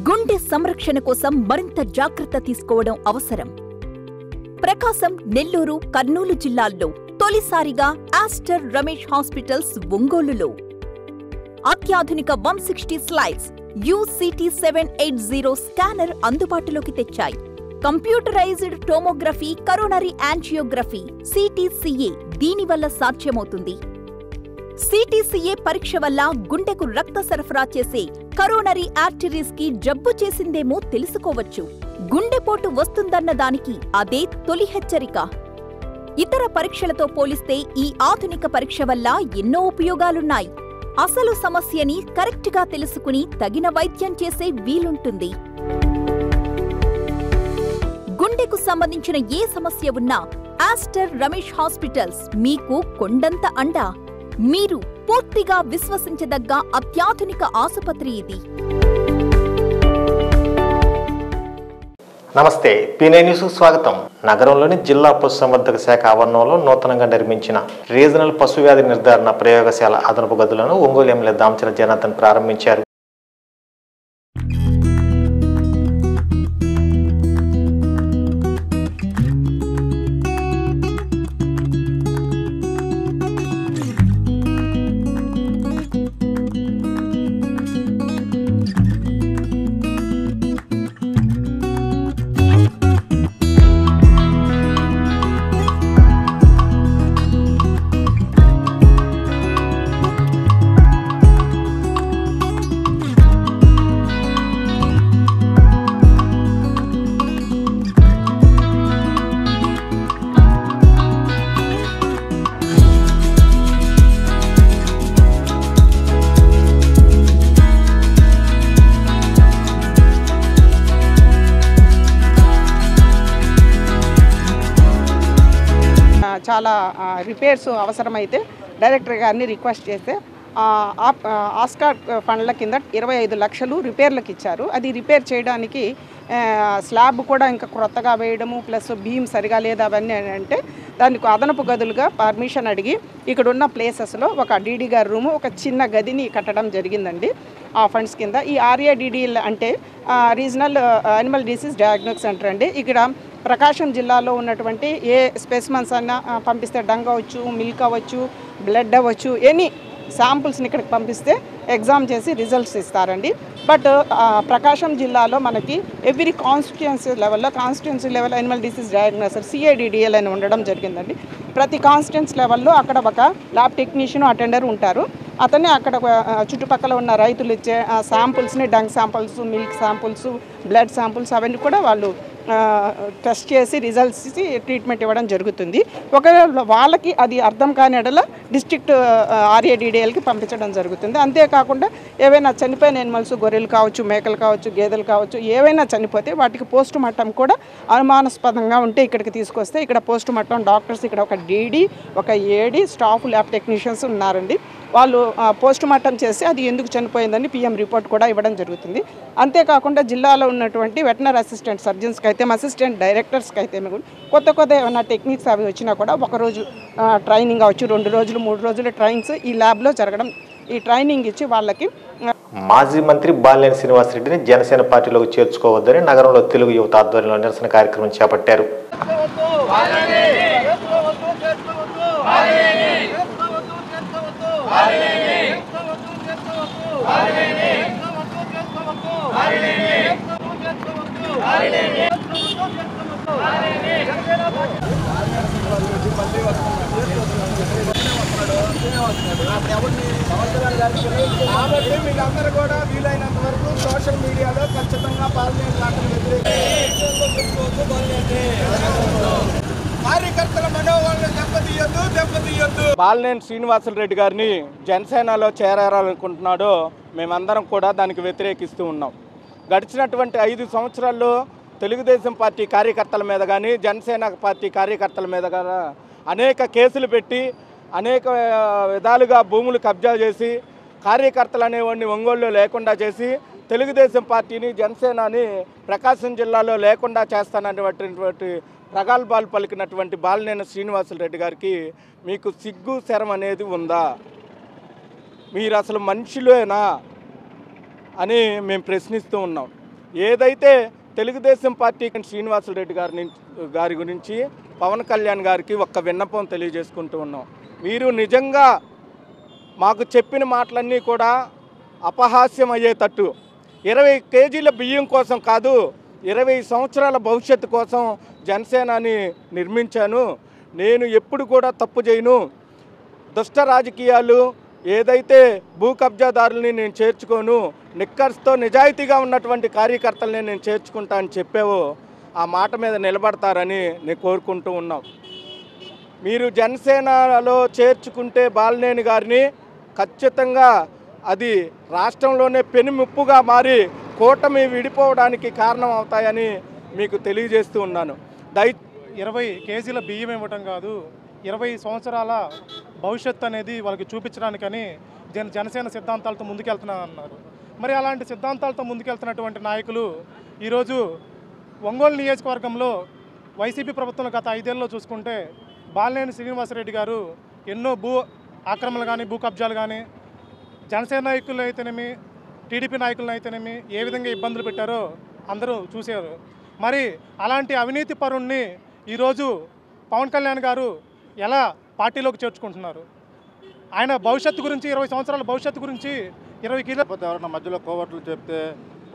గుండె సంరక్షణ కోసం మరింత జాగ్రత్త తీసుకోవడం అవసరం. ప్రకాశం, నెల్లూరు, కర్నూలు జిల్లాల్లో తొలిసారిగా ఆస్టర్ రమేష్ హాస్పిటల్స్ ఒంగోలులో అత్యాధునిక 160 స్లైడ్స్ UCT 780 స్కానర్ అందుబాటులోకి తెచ్చాయి. Computerised tomography, coronary angiography, CTCA దీనివల్ల సాధ్యమవుతుంది. CTCA పరీక్ష వల్ల గుండెకు రక్త సరఫరా చేసే కరోనరీ ఆర్టరీస్ కి జబ్బు చేసిందేమో తెలుసుకోవచ్చు. గుండెపోటు వస్తుందన్న దానికి అదే తొలి హెచ్చరిక. ఇతర పరీక్షలతో పోలిస్తే ఈ ఆధునిక పరీక్ష వల్ల ఎన్నో ఉపయోగాలున్నాయి. అసలు సమస్యని కరెక్ట్గా తెలుసుకుని తగిన వైద్యం చేసే వీలుంటుంది. గుండెకు సంబంధించిన ఏ సమస్య ఉన్నా ఆస్టర్ రమేష్ హాస్పిటల్స్ మీకు కొండంత అండ. మీరు పూర్తిగా విశ్వసించదగ్గ అత్యాధునిక ఆసుపత్రి ఇది. నమస్తే, పీనే న్యూస్ స్వాగతం. నగరంలోని జిల్లా పశుసంవర్ధక శాఖ ఆవరణంలో నూతనంగా నిర్మించిన రీజనల్ పశువ్యాధి నిర్ధారణ ప్రయోగశాల అదనపు గదులను ఒంగోలు ఎమ్మెల్యే దామచల జనార్దన్ ప్రారంభించారు. చాలా రిపేర్స్ అవసరమైతే డైరెక్టర్ గారిని రిక్వెస్ట్ చేస్తే ఆస్కార్ ఫండ్ల కింద 25 లక్షలు రిపేర్లకు ఇచ్చారు. అది రిపేర్ చేయడానికి స్లాబ్ కూడా ఇంకా కొత్తగా వేయడము ప్లస్ బీమ్ సరిగా లేదు అవన్నీ అంటే దానికి అదనపు గదులుగా పర్మిషన్ అడిగి ఇక్కడ ఉన్న ప్లేసెస్లో ఒక డీడీ గారి రూము, ఒక చిన్న గదిని కట్టడం జరిగిందండి ఆ ఫండ్స్ కింద. ఈ RADDL అంటే regional animal disease diagnostic centre అండి. ఇక్కడ ప్రకాశం జిల్లాలో ఉన్నటువంటి ఏ స్పెసిమన్స్ అన్నా పంపిస్తే డంగ్ అవ్వచ్చు, మిల్క్ అవ్వచ్చు, బ్లడ్ అవ్వచ్చు, ఎనీ శాంపుల్స్ని ఇక్కడికి పంపిస్తే ఎగ్జామ్ చేసి రిజల్ట్స్ ఇస్తారండి. బట్ ప్రకాశం జిల్లాలో మనకి every constituency level animal disease diagnosis CADDL అని ఉండడం జరిగిందండి. ప్రతి కాన్స్టిట్యుయెన్సీ లెవెల్లో అక్కడ ఒక ల్యాబ్ టెక్నీషియన్ అటెండర్ ఉంటారు. అతనే అక్కడ చుట్టుపక్కల ఉన్న రైతులు ఇచ్చే శాంపుల్స్ని dung samples, milk samples, blood samples అవన్నీ కూడా వాళ్ళు టెస్ట్ చేసి రిజల్ట్స్ ఇచ్చి ట్రీట్మెంట్ ఇవ్వడం జరుగుతుంది. ఒకవేళ వాళ్ళకి అది అర్థం కాని ఎడల డిస్ట్రిక్ట్ RADDLకి పంపించడం జరుగుతుంది. అంతేకాకుండా ఏవైనా చనిపోయిన యానిమల్స్, గొర్రెలు కావచ్చు, మేకలు కావచ్చు, గేదెలు కావచ్చు, ఏవైనా చనిపోతే వాటికి పోస్ట్ మార్టం కూడా అనుమానాస్పదంగా ఉంటే ఇక్కడికి తీసుకొస్తే ఇక్కడ పోస్ట్ మార్టం డాక్టర్స్, ఇక్కడ ఒక DD, ఒక AD, స్టాఫ్ ల్యాబ్ టెక్నీషియన్స్ ఉన్నారండి. వాళ్ళు పోస్ట్ మార్టం చేసి అది ఎందుకు చనిపోయిందని PM రిపోర్ట్ కూడా ఇవ్వడం జరుగుతుంది. అంతేకాకుండా జిల్లాలో ఉన్నటువంటి వెటనరీ అసిస్టెంట్ సర్జన్స్కి అయితే, అసిస్టెంట్ డైరెక్టర్స్కి అయితే కొత్త ఏమైనా టెక్నిక్స్ అవి వచ్చినా కూడా ఒకరోజు ట్రైనింగ్ అవచ్చు, 2 రోజులు 3 రోజులు ట్రైనింగ్స్ ఈ ల్యాబ్లో జరగడం, ఈ ట్రైనింగ్ ఇచ్చి వాళ్ళకి. మాజీ మంత్రి బాలినేని శ్రీనివాసరెడ్డిని జనసేన పార్టీలోకి చేర్చుకోవద్దని నగరంలో తెలుగు యువత ఆధ్వర్యంలో నిరసన కార్యక్రమం చేపట్టారు. కాబట్టి మీరందరూ కూడా వీలైనంత వరకు సోషల్ మీడియాలో ఖచ్చితంగా బాలినేని కార్యకర్తల మనోవాళ్ళని దెబ్బతీయొద్దు. బాలినేని శ్రీనివాసరెడ్డి గారిని జనసేనలో చేరాలనుకుంటున్నాడో మేమందరం కూడా దానికి వ్యతిరేకిస్తూ ఉన్నాం. గడిచినటువంటి 5 సంవత్సరాల్లో తెలుగుదేశం పార్టీ కార్యకర్తల మీద కానీ, జనసేన పార్టీ కార్యకర్తల మీద కానీ అనేక కేసులు పెట్టి అనేక విధాలుగా భూములు కబ్జా చేసి కార్యకర్తలు అనేవాడిని ఒంగోలులో లేకుండా చేసి తెలుగుదేశం పార్టీని, జనసేనని ప్రకాశం జిల్లాలో లేకుండా చేస్తాననేటువంటి ప్రగల్భాలు పలికినటువంటి బాలినేని శ్రీనివాసరెడ్డి గారికి మీకు సిగ్గు శరం అనేది ఉందా? మీరు అసలు మనుషులేనా అని మేము ప్రశ్నిస్తూ ఉన్నాం. ఏదైతే తెలుగుదేశం పార్టీ శ్రీనివాసులు గారి గురించి పవన్ కళ్యాణ్ గారికి ఒక్క విన్నపం తెలియజేసుకుంటూ ఉన్నాం. మీరు నిజంగా మాకు చెప్పిన మాటలన్నీ కూడా అపహాస్యం అయ్యేటట్టు 20 కేజీల బియ్యం కోసం కాదు, 20 సంవత్సరాల భవిష్యత్తు కోసం జనసేనని నిర్మించాను, నేను ఎప్పుడు కూడా తప్పు చేయను, దుష్ట రాజకీయాలు ఏదైతే భూ కబ్జాదారుల్ని నేను చేర్చుకోను, నిక్కర్స్తో నిజాయితీగా ఉన్నటువంటి కార్యకర్తల్ని నేను చేర్చుకుంటా అని చెప్పావో ఆ మాట మీద నిలబడతారని నేను కోరుకుంటూ ఉన్నాం. మీరు జనసేనలో చేర్చుకుంటే బాలినేని గారిని ఖచ్చితంగా అది రాష్ట్రంలోనే పెనుముప్పుగా మారి కూటమి విడిపోవడానికి కారణం అవుతాయని మీకు తెలియజేస్తూ ఉన్నాను. 20 కేజీల బియ్యం ఇవ్వటం కాదు, 20 సంవత్సరాల భవిష్యత్తు అనేది వాళ్ళకి చూపించడానికని జనసేన సిద్ధాంతాలతో ముందుకెళ్తున్నారన్నారు. మరి అలాంటి సిద్ధాంతాలతో ముందుకెళ్తున్నటువంటి నాయకులు ఈరోజు ఒంగోలు నియోజకవర్గంలో వైసీపీ ప్రభుత్వం గత 5 ఏళ్ళలో చూసుకుంటే బాలినేని శ్రీనివాసరెడ్డి గారు ఎన్నో భూ ఆక్రమణలు కానీ భూ కబ్జాలు కానీ జనసేన నాయకులు అయితేనేమి టీడీపీ నాయకులను అయితేనేమి ఏ విధంగా ఇబ్బందులు పెట్టారో అందరూ చూశారు. మరి అలాంటి అవినీతి పరుణ్ణి ఈరోజు పవన్ కళ్యాణ్ గారు ఎలా పార్టీలోకి చేర్చుకుంటున్నారు? ఆయన భవిష్యత్తు గురించి 20 సంవత్సరాల భవిష్యత్తు గురించి 20 కిలో ఎవరైనా మధ్యలో కోవట్లు చెప్తే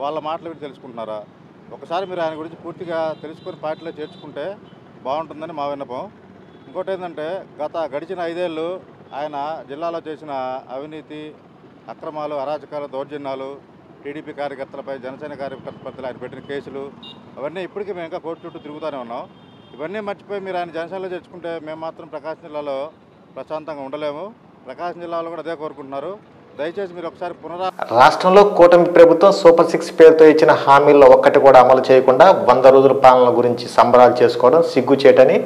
వాళ్ళ మాటలు మీరు తెలుసుకుంటున్నారా? ఒకసారి మీరు ఆయన గురించి పూర్తిగా తెలుసుకొని పార్టీలో చేర్చుకుంటే బాగుంటుందని మా విన్నపం. ఇంకోటి ఏంటంటే గడిచిన 5 ఏళ్ళు ఆయన జిల్లాలో చేసిన అవినీతి, అక్రమాలు, అరాచకాలు, దౌర్జన్యాలు, టీడీపీ కార్యకర్తలపై, జనసేన కార్యకర్తలపై ఆయన పెట్టిన కేసులు అవన్నీ ఇప్పటికీ మేము ఇంకా కోర్టు చుట్టూ తిరుగుతూనే ఉన్నాం. ఇవన్నీ మర్చిపోయి మీరు ఆయన జనసేనలో చేర్చుకుంటే మేము మాత్రం ప్రకాశం జిల్లాలో ప్రశాంతంగా ఉండలేము. ప్రకాశం జిల్లాలో కూడా అదే కోరుకుంటున్నారు. దయచేసి మీరు ఒకసారి రాష్ట్రంలో కూటమి ప్రభుత్వం సూపర్ 6 పేరుతో ఇచ్చిన హామీల్లో ఒక్కటి కూడా అమలు చేయకుండా 100 రోజుల పాలన గురించి సంబరాలు చేసుకోవడం సిగ్గుచేటని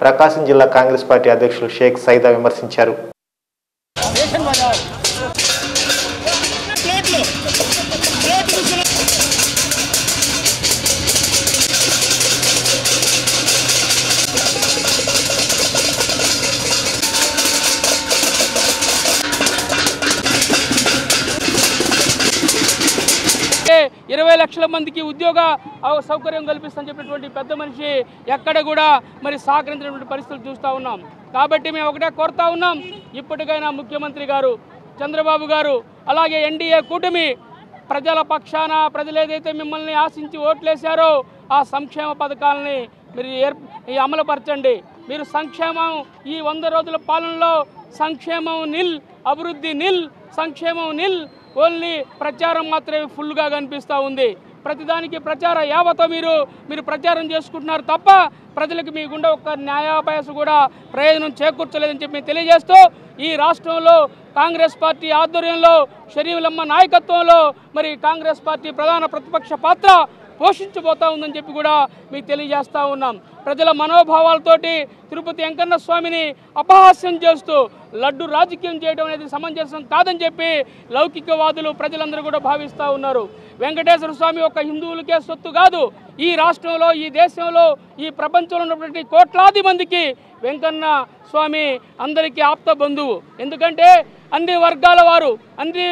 ప్రకాశం జిల్లా కాంగ్రెస్ పార్టీ అధ్యక్షులు షేక్ సైదా విమర్శించారు. అంటే 20 లక్షల మందికి ఉద్యోగ సౌకర్యం కల్పిస్తామని చెప్పినటువంటి పెద్ద మనిషి ఎక్కడ కూడా మరి సహకరించినటువంటి పరిస్థితులు చూస్తూ ఉన్నాం. కాబట్టి మేము ఒకటే కోరుతా ఉన్నాం, ఇప్పటికైనా ముఖ్యమంత్రి గారు చంద్రబాబు గారు అలాగే ఎన్డీఏ కూటమి ప్రజల పక్షాన ప్రజలు ఏదైతే మిమ్మల్ని ఆశించి ఓట్లేశారో ఆ సంక్షేమ పథకాలని మీరు అమలుపరచండి. మీరు సంక్షేమం ఈ 100 రోజుల పాలనలో సంక్షేమం నిల్, అభివృద్ధి నిల్, సంక్షేమం నిల్, ఓన్లీ ప్రచారం మాత్రమే ఫుల్గా కనిపిస్తూ ఉంది. ప్రతిదానికి ప్రచార యావతో మీరు ప్రచారం చేసుకుంటున్నారు తప్ప ప్రజలకు మీ గుండా ఒక్క న్యాయాభాస కూడా ప్రయోజనం చేకూర్చలేదని చెప్పి మేము తెలియజేస్తూ ఈ రాష్ట్రంలో కాంగ్రెస్ పార్టీ ఆధ్వర్యంలో షరీఫ్లమ్మ నాయకత్వంలో మరి కాంగ్రెస్ పార్టీ ప్రధాన ప్రతిపక్ష పాత్ర పోషించబోతా ఉందని చెప్పి కూడా మీకు తెలియజేస్తూ ఉన్నాం. ప్రజల మనోభావాలతోటి తిరుపతి వెంకన్న స్వామిని అపహాస్యం చేస్తూ లడ్డు రాజకీయం చేయడం అనేది సమంజసం కాదని చెప్పి లౌకికవాదులు ప్రజలందరూ కూడా భావిస్తూ ఉన్నారు. వెంకటేశ్వర స్వామి ఒక హిందువులకే సొత్తు కాదు, ఈ రాష్ట్రంలో, ఈ దేశంలో, ఈ ప్రపంచంలో ఉన్నటువంటి కోట్లాది మందికి వెంకన్న స్వామి అందరికీ ఆప్త బంధువు. ఎందుకంటే అన్ని వర్గాల వారు, అన్ని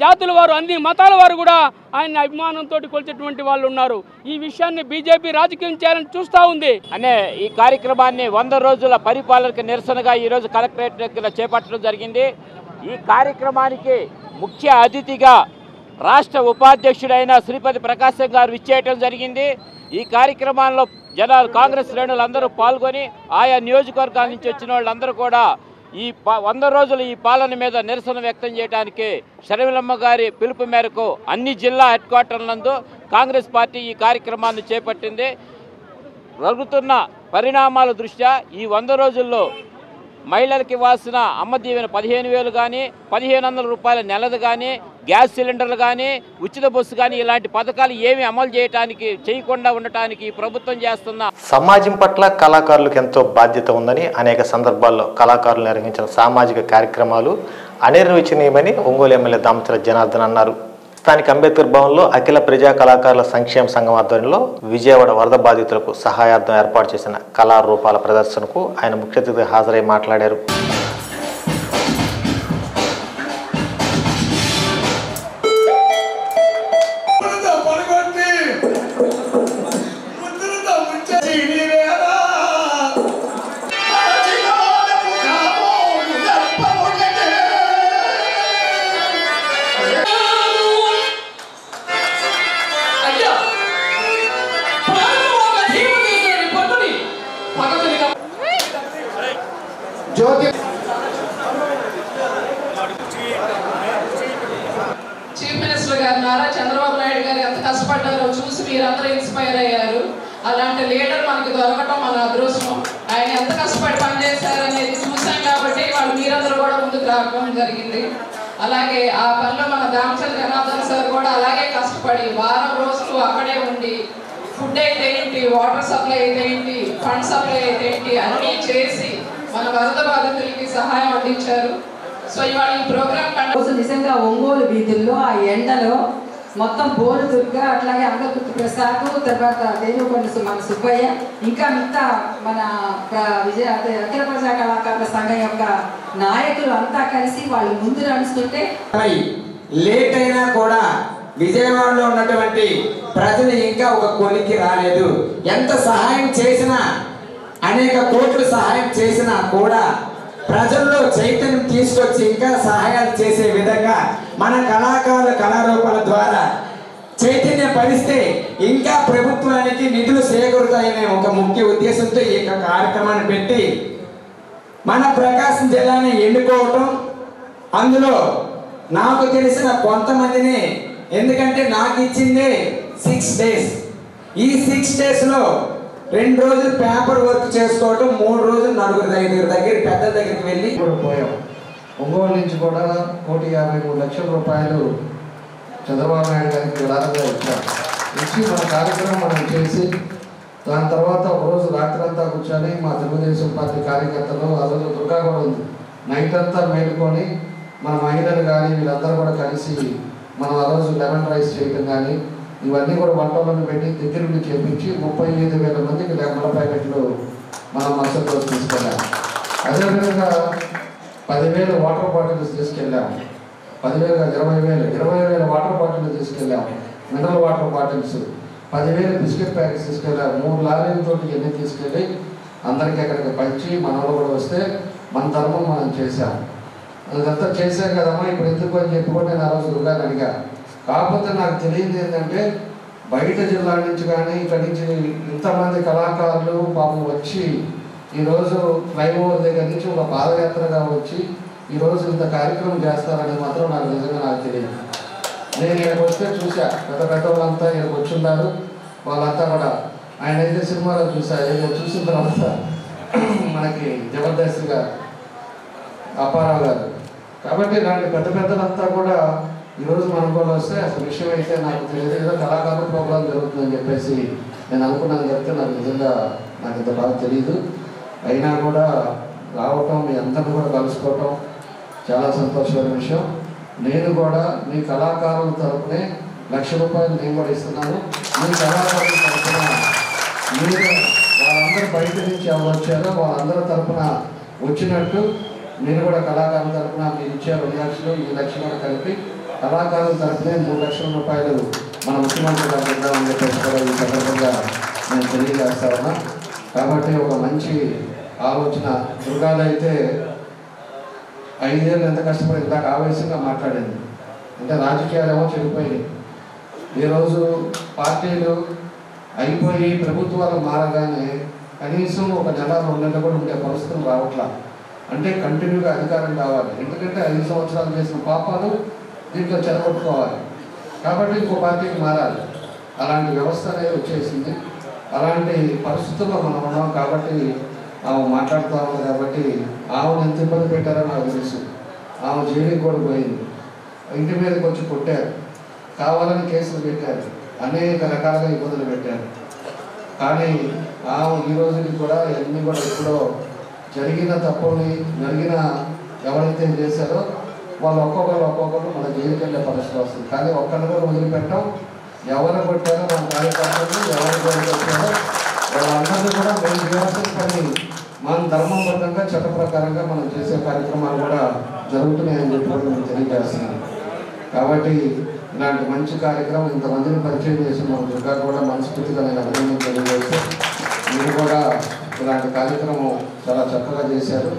జాతుల వారు, అన్ని మతాల వారు కూడా ఆయన అభిమానంతో కొలిచేటువంటి వాళ్ళు ఉన్నారు. ఈ విషయాన్ని బీజేపీ రాజకీయం చేయాలని చూస్తూ ఉంది అనే ఈ కార్యక్రమాన్ని 100 రోజుల పరిపాలనకు నిరసనగా ఈరోజు కలెక్టరేట్ దగ్గర చేపట్టడం జరిగింది. ఈ కార్యక్రమానికి ముఖ్య అతిథిగా రాష్ట్ర ఉపాధ్యక్షుడైన శ్రీపతి ప్రకాశం గారు విచ్చేయటం జరిగింది. ఈ కార్యక్రమాల్లో జనాలు, కాంగ్రెస్ శ్రేణులందరూ పాల్గొని ఆయా నియోజకవర్గాల నుంచి వచ్చిన వాళ్ళందరూ కూడా ఈ 100 రోజులు ఈ పాలన మీద నిరసన వ్యక్తం చేయడానికి షరీఫ్లమ్మ గారి పిలుపు మేరకు అన్ని జిల్లా హెడ్ క్వార్టర్ల నందు కాంగ్రెస్ పార్టీ ఈ కార్యక్రమాన్ని చేపట్టింది. జరుగుతున్న పరిణామాల దృష్ట్యా ఈ 100 రోజుల్లో మహిళలకు ఇవ్వాల్సిన అమ్మ దీవెన 15,000 కానీ, 1,500 రూపాయల నెలది కానీ, గ్యాస్ సిలిండర్లు కానీ, ఉచిత బస్సు కానీ ఇలాంటి పథకాలు ఏమి అమలు చేయకుండా ఉండటానికి ఈ ప్రభుత్వం చేస్తున్న సమాజం పట్ల కళాకారులకు ఎంతో బాధ్యత ఉందని అనేక సందర్భాల్లో కళాకారులు నిర్వహించిన సామాజిక కార్యక్రమాలు అనిర్వచనీయమని ఒంగోలు ఎమ్మెల్యే దామచల జనార్దన్ అన్నారు. స్థానిక అంబేద్కర్ భవన్లో అఖిల ప్రజా కళాకారుల సంక్షేమ సంఘం ఆధ్వర్యంలో విజయవాడ వరద బాధితులకు సహాయార్థం ఏర్పాటు చేసిన కళారూపాల ప్రదర్శనకు ఆయన ముఖ్య అతిథిగా హాజరై మాట్లాడారు. What చంద్రబాబు నాయుడు గారు ఎంత కష్టపడ్డారో చూసి మీరందరూ ఇన్స్పైర్ అయ్యారు. అలాంటి లీడర్ మనకి దొరకటం మన అదృష్టం. ఆయన ఎంత కష్టపడి పనిచేశారు అనేది చూసాం కాబట్టి వాళ్ళు మీరందరూ కూడా ముందుకు రావడం జరిగింది. అలాగే ఆ పనిలో మన దామచంద్ర జనార్దన్ సార్ కూడా అలాగే కష్టపడి వారం రోజులు అక్కడే ఉండి ఫుడ్ అయితే ఏంటి, వాటర్ సప్లై అయితే ఏంటి, ఫండ్ సప్లై అయితే ఏంటి అన్నీ చేసి మన వరద బాధితులకి సహాయం అందించారు. సో ఇవాళ ఈ ప్రోగ్రామ్ నిజంగా ఒంగోలు వీధుల్లో ఆ ఎండలో మొత్తం బోరు దుర్గా, అట్లాగే అంగకుర్తి ప్రసాద్, తర్వాత దేనుకొండ మన సుబ్బయ్య, ఇంకా మిగతా మన అఖిల ప్రజా కళాకారుల సంఘం యొక్క నాయకులు అంతా కలిసి వాళ్ళు ముందు నడుస్తుంటే లేట్ అయినా కూడా విజయవాడలో ఉన్నటువంటి ప్రజలు ఇంకా ఒక కొలికి రాలేదు. ఎంత సహాయం చేసినా, అనేక కోట్లు సహాయం చేసినా కూడా ప్రజల్లో చైతన్యం తీసుకొచ్చి ఇంకా సహాయాలు చేసే విధంగా మన కళాకారుల కళారూపాల ద్వారా చైతన్యం పరిస్తే ఇంకా ప్రభుత్వానికి నిధులు సేకూరుతాయనే ఒక ముఖ్య ఉద్దేశంతో ఈ కార్యక్రమాన్ని పెట్టి మన ప్రకాశం జిల్లాని ఎన్నుకోవటం, అందులో నాకు తెలిసిన కొంతమందిని, ఎందుకంటే నాకు ఇచ్చింది 6 days. ఈ 6 daysలో 2 రోజులు పేపర్ వర్క్ చేసుకోవటం, 3 రోజులు 4-5 దగ్గర పెద్దల దగ్గరికి వెళ్ళి పోయాం. ఒంగోలు నుంచి కూడా 1,53,00,000 రూపాయలు చంద్రబాబు నాయుడు గారికి విరాళంగా ఇచ్చాం. ఇచ్చి మన కార్యక్రమం మనం చేసి దాని తర్వాత ఒకరోజు రాత్రంతా కూర్చొని మా తెలుగుదేశం పార్టీ కార్యకర్తలు, ఆ రోజు దుర్గా కూడా ఉంది, నైట్ అంతా మేలుకొని మన మహిళలు కానీ వీళ్ళందరూ కూడా కలిసి మనం ఆ రోజు లెమన్ రైస్ చేయటం కానీ ఇవన్నీ కూడా వంటలను పెట్టి దగ్గర నుండి చేపించి 35,000 మందికి లెమన్ ప్యాకెట్లు మనం మరుసటి రోజు తీసుకెళ్ళాము. అదేవిధంగా 10,000 వాటర్ బాటిల్స్ తీసుకెళ్ళాము. 10,000 20,000 వాటర్ బాటిల్స్ తీసుకెళ్ళాము. Mineral water bottles 10,000 biscuit packets తీసుకెళ్ళాము. 3 లారీలతో ఇవన్నీ తీసుకెళ్ళి అందరికీ అక్కడికి పంచి మనలో కూడా వస్తే మన ధర్మం మనం చేశాము. అదంతా చేశాం కదమ్మా, ఇప్పుడు ఎందుకు అని చెప్పి కూడా నేను ఆ రోజు దుర్గాని అడిగా. కాకపోతే నాకు తెలియదు ఏంటంటే బయట జిల్లా నుంచి కానీ ఇక్కడి నుంచి ఇంతమంది కళాకారులు పాపం వచ్చి ఈరోజు ఫ్లైఓవర్ దగ్గర నుంచి ఒక పాదయాత్రగా వచ్చి ఈరోజు ఇంత కార్యక్రమం చేస్తారని మాత్రం నాకు నిజంగా తెలియదు. నేను ఇక్కడికి వస్తే చూసా, పెద్ద వాళ్ళంతా ఇక్కడికి వచ్చున్నారు. వాళ్ళంతా కూడా ఆయన అయితే సినిమాలో చూసిన తర్వాత మనకి జబర్దస్త్గా అప్పారావు గారు. కాబట్టి ఇలాంటి పెద్దలంతా కూడా ఈరోజు మన కూడా వస్తే అసలు విషయం అయితే నాకు తెలియదు. ఏదో కళాకారుల ప్రోగ్రాం జరుగుతుందని చెప్పేసి నేను అనుకున్నాను చెప్తే నాకు నిజంగా నాకు ఇంత బాగా తెలియదు. అయినా కూడా రావటం, మీ అందరిని కూడా కలుసుకోవటం చాలా సంతోషమైన విషయం. నేను కూడా మీ కళాకారుల తరపునే ₹1,00,000 నేను కూడా ఇస్తున్నాను. మీ కళాకారుల తరపున మీరు వాళ్ళందరూ బయట నుంచి ఎవరు వచ్చారో వాళ్ళందరి తరపున వచ్చినట్టు మీరు కూడా కళాకారుల తరపున మీరు ఇచ్చే 2 లక్షలు, ఈ 1 లక్షలు కూడా కలిపి కళాకారుల తరపునే ₹3,00,000 మన ముఖ్యమంత్రి గారు ఇద్దామని చెప్పేసి కూడా ఈ సందర్భంగా నేను తెలియజేస్తా ఉన్నా. కాబట్టి ఒక మంచి ఆలోచన. దుర్గాలు అయితే 5 ఏళ్ళు ఎంత కష్టపడి ఇందాక ఆవేశంగా మాట్లాడింది. అంటే రాజకీయాలు ఏమో చెడిపోయినాయి. ఈరోజు పార్టీలు అయిపోయి ప్రభుత్వాలు మారగానే కనీసం ఒక నెల 2 నెలలు కూడా ఉండే పరిస్థితులు రావట్లా. అంటే కంటిన్యూగా అధికారం కావాలి. ఎందుకంటే 5 సంవత్సరాలు చేసిన పాపాలు దీంట్లో చెరగొట్టుకోవాలి. కాబట్టి ఇంకో పార్టీకి మారాలి. అలాంటి వ్యవస్థ అనేది వచ్చేసింది. అలాంటి పరిస్థితుల్లో మనం ఉన్నాం. కాబట్టి ఆమె మాట్లాడుతూ ఉంది. కాబట్టి ఆమెను ఎంత ఇబ్బంది పెట్టారో నాకు తెలుసు. ఆమె జైలుకి కూడా పోయింది. ఇంటి మీదకి వచ్చి కొట్టారు, కావాలని కేసులు పెట్టారు, అనేక రకాలుగా ఇబ్బందులు పెట్టారు. కానీ ఆమె ఈ రోజుకి కూడా అన్నీ కూడా ఎప్పుడో జరిగిన తప్పుని ఎవరైతే చేశారో వాళ్ళు ఒక్కొక్కరు మన జైలుకి వెళ్ళే పరిస్థితి వస్తుంది. కానీ ఒక్కరిని కూడా వదిలిపెట్టడం, ఎవరు కొట్టారో మన కార్యకర్తలు ఎవరు కొట్టారో వాళ్ళందరినీ కూడా మేము చేయాల్సిన పని మన ధర్మబద్ధంగా చట్ట ప్రకారంగా మనం చేసే కార్యక్రమాలు కూడా జరుగుతున్నాయని చెప్పి కూడా మేము తెలియజేస్తున్నాం. కాబట్టి ఇలాంటి మంచి కార్యక్రమం ఇంతమందిని పరిచయం చేసి మన దుర్గా కూడా మనస్ఫూర్తిగా నేను అభినందన తెలియజేస్తే మీరు కూడా ఇలాంటి కార్యక్రమం చాలా చక్కగా చేశారు.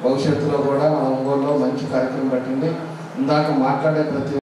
భవిష్యత్తులో కూడా మన ఒంగోలులో మంచి కార్యక్రమం పెట్టండి. ఇందాక మాట్లాడే ప్రతి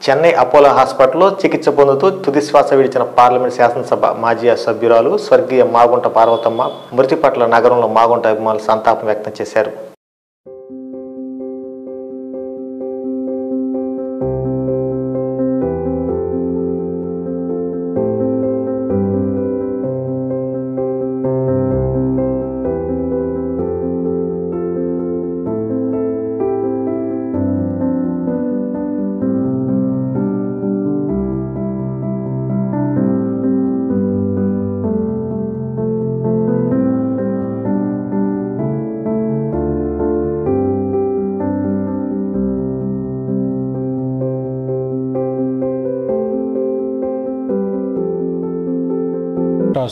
చెన్నై అపోలో హాస్పిటల్లో చికిత్స పొందుతూ తుదిశ్వాస విడిచిన పార్లమెంట్ శాసనసభ మాజీ సభ్యురాలు స్వర్గీయ మాగుంట పార్వతమ్మ మృతి పట్ల నగరంలో మాగుంట అభిమానులు సంతాపం వ్యక్తం చేశారు.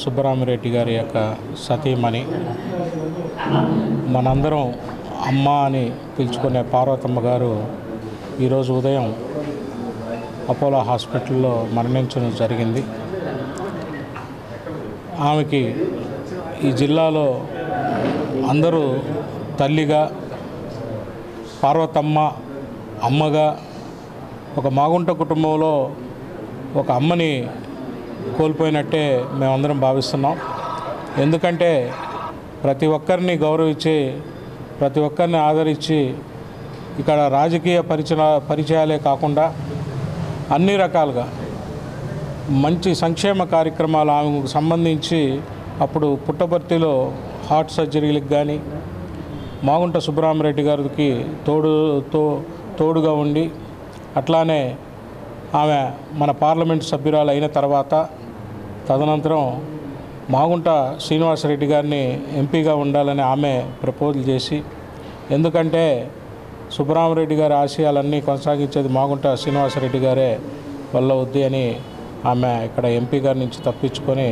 సుబ్బరామిరెడ్డి గారి యొక్క సతీమణి, మనందరం అమ్మ అని పిలుచుకునే పార్వతమ్మ గారు ఈరోజు ఉదయం అపోలో హాస్పిటల్లో మరణించడం జరిగింది. ఆమెకి ఈ జిల్లాలో అందరూ తల్లిగా, పార్వతమ్మ అమ్మగా, ఒక మాగుంట కుటుంబంలో ఒక అమ్మని కోల్పోయినట్టే మేమందరం భావిస్తున్నాం. ఎందుకంటే ప్రతి ఒక్కరిని గౌరవించి, ప్రతి ఒక్కరిని ఆదరించి, ఇక్కడ రాజకీయ పరిచయాలే కాకుండా అన్ని రకాలుగా మంచి సంక్షేమ కార్యక్రమాలు ఆమెకు సంబంధించి అప్పుడు పుట్టపర్తిలో హార్ట్ సర్జరీలకు కానీ మాగుంట సుబ్బరామిరెడ్డి గారికి తోడుగా ఉండి, అట్లానే ఆమె మన పార్లమెంట్ సభ్యురాలు అయిన తర్వాత తదనంతరం మాగుంట శ్రీనివాసరెడ్డి గారిని ఎంపీగా ఉండాలని ఆమె ప్రపోజల్ చేసి, ఎందుకంటే సుబ్బరామిరెడ్డి గారి ఆశయాలన్నీ కొనసాగించేది మాగుంట శ్రీనివాసరెడ్డి గారే వల్ల వద్ది అని ఆమె ఇక్కడ ఎంపీ గారి నుంచి తప్పించుకొని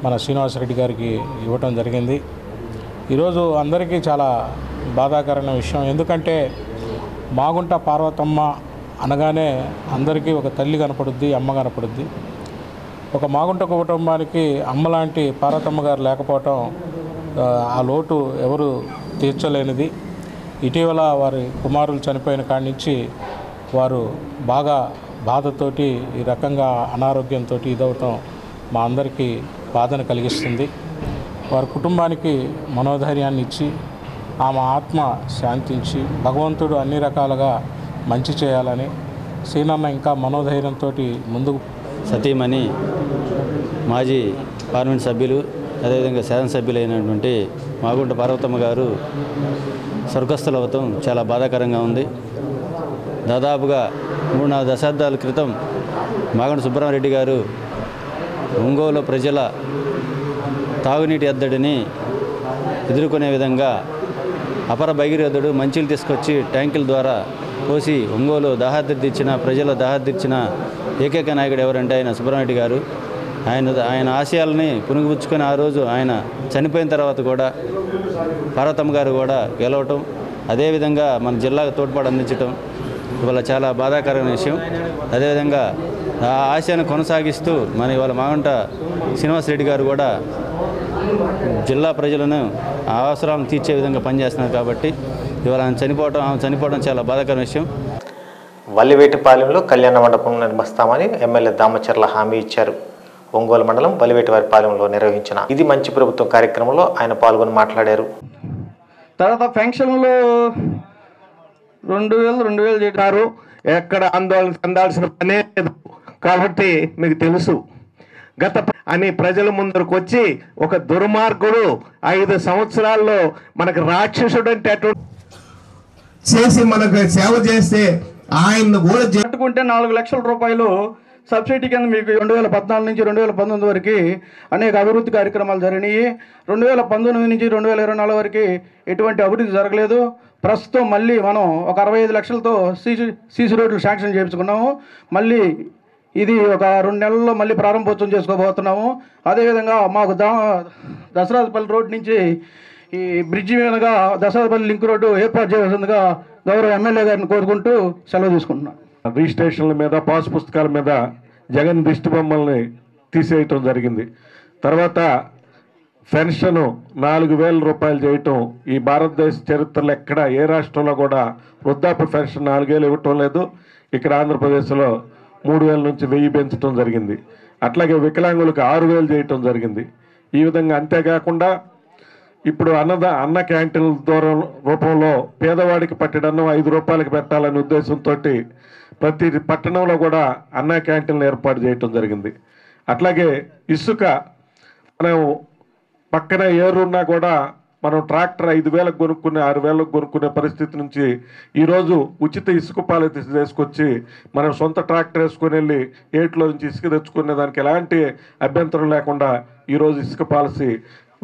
మన శ్రీనివాసరెడ్డి గారికి ఇవ్వటం జరిగింది. ఈరోజు అందరికీ చాలా బాధాకరమైన విషయం. ఎందుకంటే మాగుంట పార్వతమ్మ అనగానే అందరికీ ఒక తల్లి కనపడుద్ది, అమ్మ కనపడుద్ది. ఒక మాగుంట కుటుంబానికి అమ్మలాంటి పార్వతమ్మ గారు లేకపోవటం ఆ లోటు ఎవరు తీర్చలేనిది. ఇటీవల వారి కుమారులు చనిపోయిన కాడి నుంచి వారు బాగా బాధతోటి ఈ రకంగా అనారోగ్యంతో ఇదవటం మా అందరికీ బాధను కలిగిస్తుంది. వారి కుటుంబానికి మనోధైర్యాన్ని ఇచ్చి, ఆమె ఆత్మ శాంతించి, భగవంతుడు అన్ని రకాలుగా మంచి చేయాలని సీనన్న ఇంకా మనోధైర్యంతో ముందుకు. సతీమణి మాజీ పార్లమెంట్ సభ్యులు, అదేవిధంగా శాసనసభ్యులైనటువంటి మాగుంట పార్వతమ్మ గారు స్వర్గస్థులు అవటం చాలా బాధాకరంగా ఉంది. దాదాపుగా 3-4 దశాబ్దాల క్రితం మాగుంట సుబ్బరామిరెడ్డి గారు ఒంగోలు ప్రజల తాగునీటి ఎద్దడిని ఎదుర్కొనే విధంగా అపర భగీరథుడు మంచిలు తీసుకొచ్చి ట్యాంకుల ద్వారా పోసి ఒంగోలు దాహార్దిచ్చిన, ప్రజల దాహార్దిచ్చిన ఏకైక నాయకుడు ఎవరంటే ఆయన సుబ్బరామిరెడ్డి గారు. ఆయన ఆశయాలని పునుగుపుచ్చుకొని ఆ రోజు ఆయన చనిపోయిన తర్వాత కూడా పార్వతమ్మ గారు కూడా గెలవటం, అదేవిధంగా మన జిల్లాకు తోడ్పాటు అందించడం ఇవాళ చాలా బాధాకరమైన విషయం. అదేవిధంగా ఆ ఆశయాన్ని కొనసాగిస్తూ మన ఇవాళ మాగుంట శ్రీనివాసరెడ్డి గారు కూడా జిల్లా ప్రజలను అవసరాలను తీర్చే విధంగా పనిచేస్తున్నారు. కాబట్టి ఇవాళ ఆమె చనిపోవడం చాలా బాధాకరమైన విషయం. వల్లివేటిపాలెంలో కళ్యాణ మండపం నిర్మిస్తామని ఎమ్మెల్యే దామచర్ల హామీ ఇచ్చారు. ఒంగోలు మండలం వల్లివేటివారిపాలెంలో నిర్వహించిన ఇది మంచి ప్రభుత్వం కార్యక్రమంలో ఆయన పాల్గొని మాట్లాడారు. తర్వాత పెన్షన్లు 2000 చేశారు. ఎక్కడ ఆందోళన చెందాల్సిన పనే లేదు. కాబట్టి మీకు తెలుసు, గత అని ప్రజల ముందరకు వచ్చి ఒక దుర్మార్గుడు 5 సంవత్సరాల్లో మనకు రాక్షసుడు అంటే చేసి మనకు సేవ చేస్తే ఆయన కూడా జట్టుకుంటే 4 లక్షల రూపాయలు సబ్సిడీ కింద మీకు 2014 నుంచి 2019 వరకు అనేక అభివృద్ధి కార్యక్రమాలు జరిగినాయి. 2019 నుంచి 2024 వరకు ఎటువంటి అభివృద్ధి జరగలేదు. ప్రస్తుతం మళ్ళీ మనం ఒక 65 లక్షలతో సీసీ రోడ్లు శాంక్షన్ చేయించుకున్నాము. మళ్ళీ ఇది ఒక 2 నెలల్లో మళ్ళీ ప్రారంభోత్సవం చేసుకోబోతున్నాము. అదేవిధంగా మాకు దసరాపల్లి రోడ్ నుంచి ఈ బ్రిడ్జి మీదుగా దసరాపల్లి లింక్ రోడ్డు ఏర్పాటు చేయాల్సిందిగా గౌరవ ఎమ్మెల్యే గారిని కోరుకుంటూ సెలవు తీసుకుంటున్నాను. రిజిస్ట్రేషన్ల మీద, పాస్ పుస్తకాల మీద జగన్ దిష్టి బొమ్మల్ని తీసేయటం జరిగింది. తర్వాత పెన్షన్ 4000 రూపాయలు చేయటం ఈ భారతదేశ చరిత్రలో ఎక్కడ ఏ రాష్ట్రంలో కూడా వృద్ధాప్య పెన్షన్ 4000 ఇవ్వటం లేదు. ఇక్కడ ఆంధ్రప్రదేశ్లో 3,000 నుంచి 1,000 పెంచడం జరిగింది. అట్లాగే వికలాంగులకు 6,000 చేయటం జరిగింది. ఈ విధంగా అంతేకాకుండా ఇప్పుడు అన్న క్యాంటీన్ల ద్వారా రూపంలో పేదవాడికి పట్టెడన్నం 5 రూపాయలకి పెట్టాలనే ఉద్దేశంతో ప్రతి పట్టణంలో కూడా అన్న క్యాంటీన్లు ఏర్పాటు చేయటం జరిగింది. అట్లాగే ఇసుక మనం పక్కన ఏరున్నా కూడా మనం ట్రాక్టర్ 5,000కు కొనుక్కునే 6,000కు కొనుక్కునే పరిస్థితి నుంచి ఈరోజు ఉచిత ఇసుక పాలసీ తీసుకొచ్చి మనం సొంత ట్రాక్టర్ వేసుకొని వెళ్ళి ఏట్లో నుంచి ఇసుక తెచ్చుకునే దానికి ఎలాంటి అభ్యంతరం లేకుండా ఈరోజు ఇసుక పాలసీ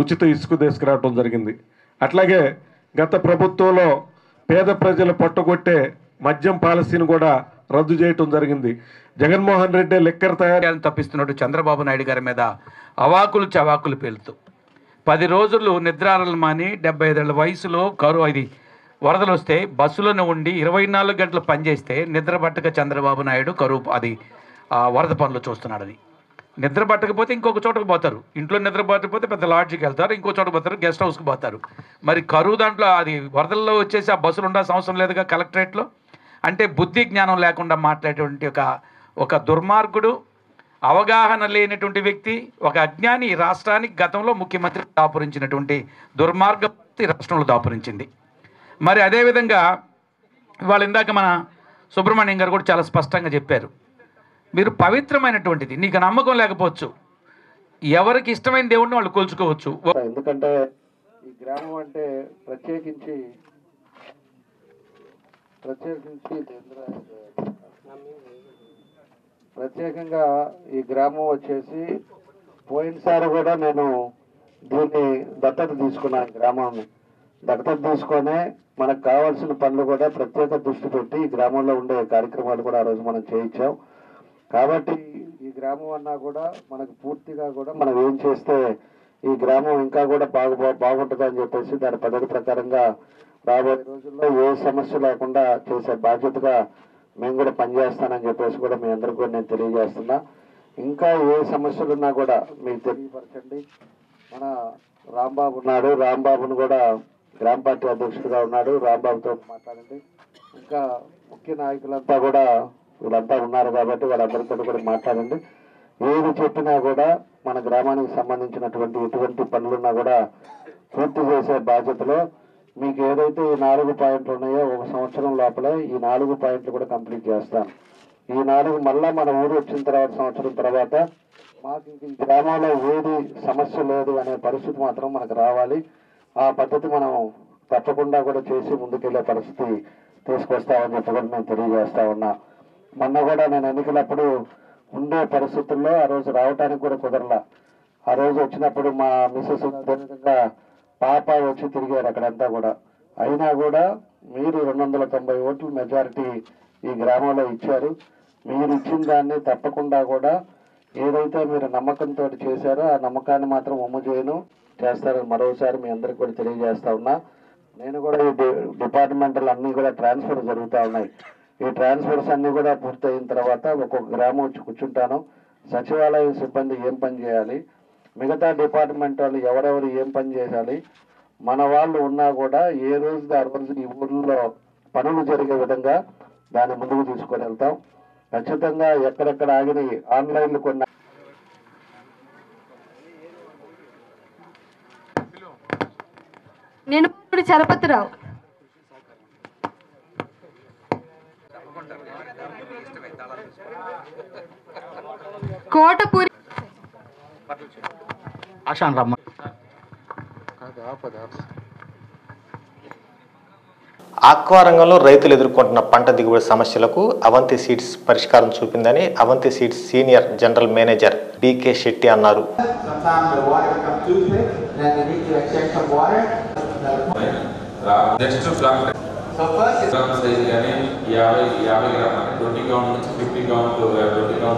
ఉచిత ఇసుక తీసుకురావడం జరిగింది. అట్లాగే గత ప్రభుత్వంలో పేద ప్రజలు పట్టుకొట్టే మద్యం పాలసీని కూడా రద్దు చేయటం జరిగింది. జగన్మోహన్ రెడ్డి లిక్కర్ తయారు తప్పిస్తున్నట్టు చంద్రబాబు నాయుడు గారి మీద అవాకులు చవాకులు పేలుతూ 10 రోజులు నిద్రాలను మాని 75 ఏళ్ల వయసులో కరువు ఇది వరదలు వస్తే బస్సులోనే ఉండి 24 గంటలు పనిచేస్తే నిద్ర పట్టక చంద్రబాబు నాయుడు కరువు అది వరద పనులు చూస్తున్నాడు. అది నిద్ర పట్టకపోతే ఇంకొక చోటకు పోతారు, ఇంట్లో నిద్ర పట్టకపోతే పెద్ద లాడ్జికి వెళ్తారు, ఇంకో చోటకు పోతారు, గెస్ట్ హౌస్కి పోతారు. మరి కరువు దాంట్లో అది వరదల్లో వచ్చేసి ఆ బస్సులు ఉండాల్సిన అవసరం లేదుగా కలెక్టరేట్లో. అంటే బుద్ధి జ్ఞానం లేకుండా మాట్లాడేటువంటి ఒక దుర్మార్గుడు, అవగాహన లేనటువంటి వ్యక్తి, ఒక అజ్ఞాని రాష్ట్రానికి గతంలో ముఖ్యమంత్రి దాపురించినటువంటి దుర్మార్గం రాష్ట్రంలో దాపురించింది. మరి అదేవిధంగా వాళ్ళు ఇందాక మన సుబ్రహ్మణ్యం గారు కూడా చాలా స్పష్టంగా చెప్పారు, మీరు పవిత్రమైనటువంటిది నీకు నమ్మకం లేకపోవచ్చు, ఎవరికి ఇష్టమైన దేవుడిని వాళ్ళు కొలుచుకోవచ్చు. ఎందుకంటే ఈ గ్రామం అంటే ప్రత్యేకించి ప్రత్యేకంగా ఈ గ్రామం వచ్చేసి పోయినసారి కూడా నేను దీన్ని దత్తత తీసుకున్నాను. గ్రామాన్ని దత్తత తీసుకొని మనకు కావాల్సిన పనులు కూడా ప్రత్యేక దృష్టి పెట్టి ఈ గ్రామంలో ఉండే కార్యక్రమాలు కూడా ఆ రోజు మనం చేయించాం. కాబట్టి ఈ గ్రామం అన్నా కూడా మనకు పూర్తిగా కూడా మనం ఏం చేస్తే ఈ గ్రామం ఇంకా కూడా బాగుంటుంది అని చెప్పేసి దాని పద్ధతి ప్రకారంగా రాబోయే రోజుల్లో ఏ సమస్య లేకుండా చేసే బాధ్యతగా మేము కూడా పనిచేస్తానని చెప్పేసి కూడా మీ అందరికీ కూడా నేను తెలియజేస్తున్నా. ఇంకా ఏ సమస్యలు ఉన్నా కూడా మీకు తెలియపరచండి. మన రాంబాబు ఉన్నాడు, రాంబాబును కూడా గ్రామ పార్టీ అధ్యక్షుడిగా ఉన్నాడు, రాంబాబుతో మాట్లాడండి. ఇంకా ముఖ్య నాయకులంతా కూడా వీళ్ళంతా ఉన్నారు కాబట్టి వాళ్ళందరితో కూడా మాట్లాడండి. ఏది చెప్పినా కూడా మన గ్రామానికి సంబంధించినటువంటి ఎటువంటి పనులున్నా కూడా పూర్తి చేసే బాధ్యతలో మీకు ఏదైతే ఈ 4 పాయింట్లు ఉన్నాయో 1 సంవత్సరం లోపలే ఈ 4 పాయింట్లు కూడా కంప్లీట్ చేస్తాం. ఈ 4 మళ్ళా మన ఊరు వచ్చిన తర్వాత సంవత్సరం తర్వాత మాకు ఈ గ్రామంలో ఏది సమస్య లేదు అనే పరిస్థితి మాత్రం మనకు రావాలి. ఆ పద్ధతి మనం తప్పకుండా కూడా చేసి ముందుకెళ్లే పరిస్థితి తీసుకొస్తామని చెప్పి కూడా నేను తెలియజేస్తా ఉన్నా. మొన్న కూడా నేను ఎన్నికలప్పుడు ఉండే పరిస్థితుల్లో ఆ రోజు రావడానికి కూడా కుదరలా. ఆ రోజు వచ్చినప్పుడు మా మిస్సెస్ అదేవిధంగా పాప వచ్చి తిరిగారు అక్కడంతా కూడా. అయినా కూడా మీరు 290 ఓట్లు మెజారిటీ ఈ గ్రామంలో ఇచ్చారు. మీరు ఇచ్చిన దాన్ని తప్పకుండా కూడా ఏదైతే మీరు నమ్మకంతో చేశారో ఆ నమ్మకాన్ని మాత్రం ఒమ్ము చేయను చేస్తారని మరోసారి మీ అందరికి కూడా తెలియజేస్తా ఉన్నా. నేను కూడా ఈ డిపార్ట్మెంట్లు అన్నీ కూడా ట్రాన్స్ఫర్ జరుగుతూ ఉన్నాయి. ఈ ట్రాన్స్ఫర్స్ అన్నీ కూడా పూర్తయిన తర్వాత ఒక్కొక్క గ్రామం వచ్చి కూర్చుంటాను. సచివాలయ సిబ్బంది ఏం పని చేయాలి, మిగతా డిపార్ట్మెంట్ వాళ్ళు ఎవరెవరు ఏం పని చేయాలి, మన వాళ్ళు ఉన్నా కూడా ఏ రోజు ఆ రోజు ఈ ఊళ్ళో పనులు జరిగే విధంగా దాన్ని ముందుకు తీసుకొని వెళ్తాం. ఖచ్చితంగా ఎక్కడెక్కడ ఆగిన ఆన్లైన్లు కొన్ని నేను ఇప్పుడు చలపతిరావు కోటపూరి ఆక్వా రంగంలో రైతులు ఎదుర్కొంటున్న పంట దిగుబడి సమస్యలకు అవంతి సీడ్స్ పరిష్కారం చూపిందని Avanti seeds senior general manager B K Shetty అన్నారు.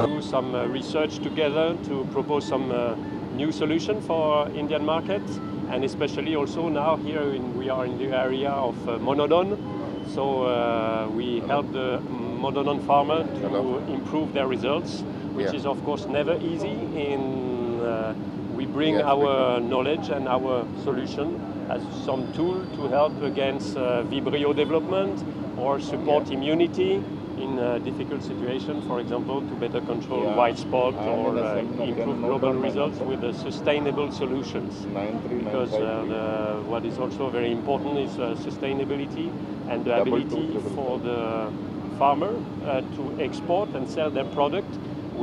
Do some research together to propose some new solution for Indian market, and especially also now here we are in the area of monodon, so we help the monodon farmer to improve their results, which is of course never easy. We bring our knowledge and our solution as some tool to help against Vibrio development or support immunity in a difficult situation, for example, to better control white spot or improve global results with the sustainable solutions. Because what is also very important is sustainability and the ability for the farmer to export and sell their product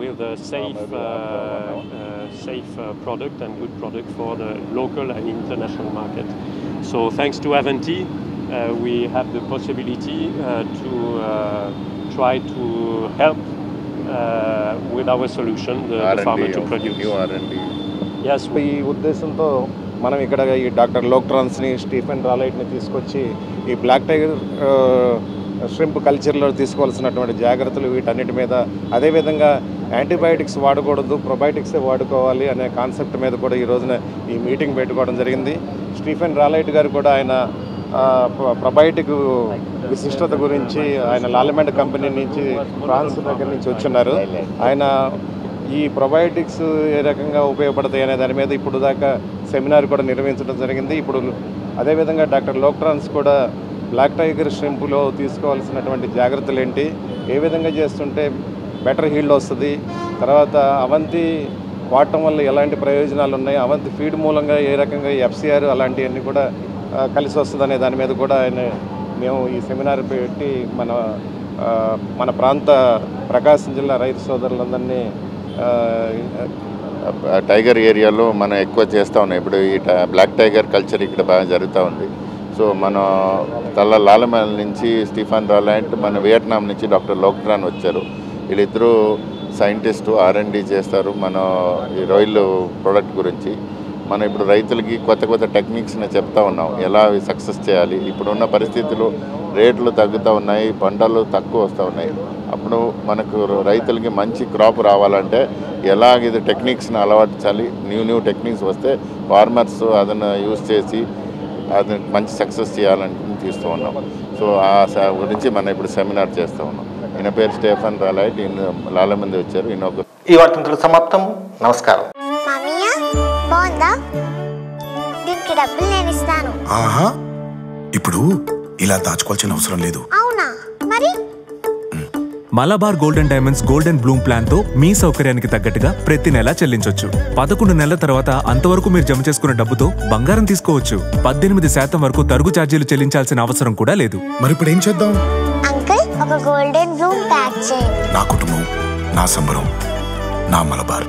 with a safe product and good product for the local and international market. So thanks to Avanti, we have the possibility to try to help with our solution the farmer to produce. Yes. ఈ ఉద్దేశంతో మనం ఇక్కడ ఈ doctor లోక్ట్రాన్స్ని Stephen రాలైట్ని తీసుకొచ్చి ఈ black tiger shrimp కల్చర్లో తీసుకోవాల్సినటువంటి జాగ్రత్తలు వీటన్నిటి మీద, అదేవిధంగా యాంటీబయాటిక్స్ వాడకూడదు, ప్రొబయాటిక్సే వాడుకోవాలి అనే కాన్సెప్ట్ మీద కూడా ఈ రోజున ఈ మీటింగ్ పెట్టుకోవడం జరిగింది. స్టీఫెన్ రాలైట్ గారు కూడా ఆయన ప్రొబయాటిక్ విశిష్టత గురించి ఆయన లాలమెండ్ కంపెనీ నుంచి ఫ్రాన్స్ దగ్గర నుంచి వచ్చున్నారు. ఆయన ఈ ప్రొబయాటిక్స్ ఏ రకంగా ఉపయోగపడతాయి అనే దాని మీద ఇప్పుడు దాకా సెమినార్ కూడా నిర్వహించడం జరిగింది. ఇప్పుడు అదేవిధంగా డాక్టర్ లోక్ట్రాన్స్ కూడా బ్లాక్ టైగర్ ష్రింప్లో తీసుకోవాల్సినటువంటి జాగ్రత్తలు ఏంటి, ఏ విధంగా చేస్తుంటే బెటర్ హీల్డ్ వస్తుంది, తర్వాత అవంతి వాడటం వల్ల ఎలాంటి ప్రయోజనాలు ఉన్నాయి, అవంతి ఫీడ్ మూలంగా ఏ రకంగా ఎఫ్సిఆర్ అలాంటివన్నీ కూడా కలిసి వస్తుంది అనే దాని మీద కూడా మేము ఈ సెమినార్ పెట్టి మన ప్రాంత ప్రకాశం జిల్లా రైతు సోదరులందరినీ టైగర్ ఏరియాలో మనం ఎక్కువ చేస్తూ ఉన్నాం. ఇప్పుడు ఈ బ్లాక్ టైగర్ కల్చర్ ఇక్కడ బాగా జరుగుతూ ఉంది. సో మన లాలమెల్ నుంచి స్టీఫెన్ రాలైట్, మన వియట్నాం నుంచి డాక్టర్ లోక్ట్రాన్ వచ్చారు. వీళ్ళిద్దరూ సైంటిస్టు R&D చేస్తారు మన ఈ రొయ్యలు ప్రోడక్ట్ గురించి. మనం ఇప్పుడు రైతులకి కొత్త కొత్త టెక్నిక్స్ని చెప్తా ఉన్నాం, ఎలా అవి సక్సెస్ చేయాలి. ఇప్పుడున్న పరిస్థితుల్లో రేట్లు తగ్గుతూ ఉన్నాయి, పంటలు తక్కువ వస్తూ ఉన్నాయి. అప్పుడు మనకు రైతులకి మంచి క్రాప్ రావాలంటే ఎలాగ ఇది టెక్నిక్స్ని అలవర్చాలి, న్యూ టెక్నిక్స్ వస్తే ఫార్మర్స్ అదನ್ನು యూజ్ చేసి అది మంచి సక్సెస్ చేయాలని తీస్తూ ఉన్నాం. సో ఆ గురించి మనం ఇప్పుడు సెమినార్ చేస్తూ ఉన్నాం. ఈయన పేరు స్టీఫెన్ రాలైట్, ఈయన లాలమంది వచ్చారు. ఈ వార్తలు సమాప్తం. నమస్కారం. బాగుందా? దీనికి డబ్బులు నేను ఇస్తాను. ఆహా, ఇప్పుడు ఇలా దాచుకోవాల్సిన అవసరం లేదు. అవునా? మరి Malabar golden diamonds golden Bloom plan తో మీ సౌకర్యానికి తగ్గట్టుగా ప్రతి నెల చెల్లించొచ్చు. 11 నెలల తర్వాత అంతవరకు మీరు జమ చేసుకున్న డబ్బుతో బంగారం తీసుకోవచ్చు. 18% వరకు తరుగు ఛార్జీలు చెల్లించాల్సిన అవసరం కూడా లేదు. మరి ఇప్పుడు ఏం చేద్దాం? అంకుల్, ఒక గోల్డెన్ బ్లూమ్ ప్యాక్ చేయండి. నా కుటుంబం, నా సంబరం, నా మలబార్.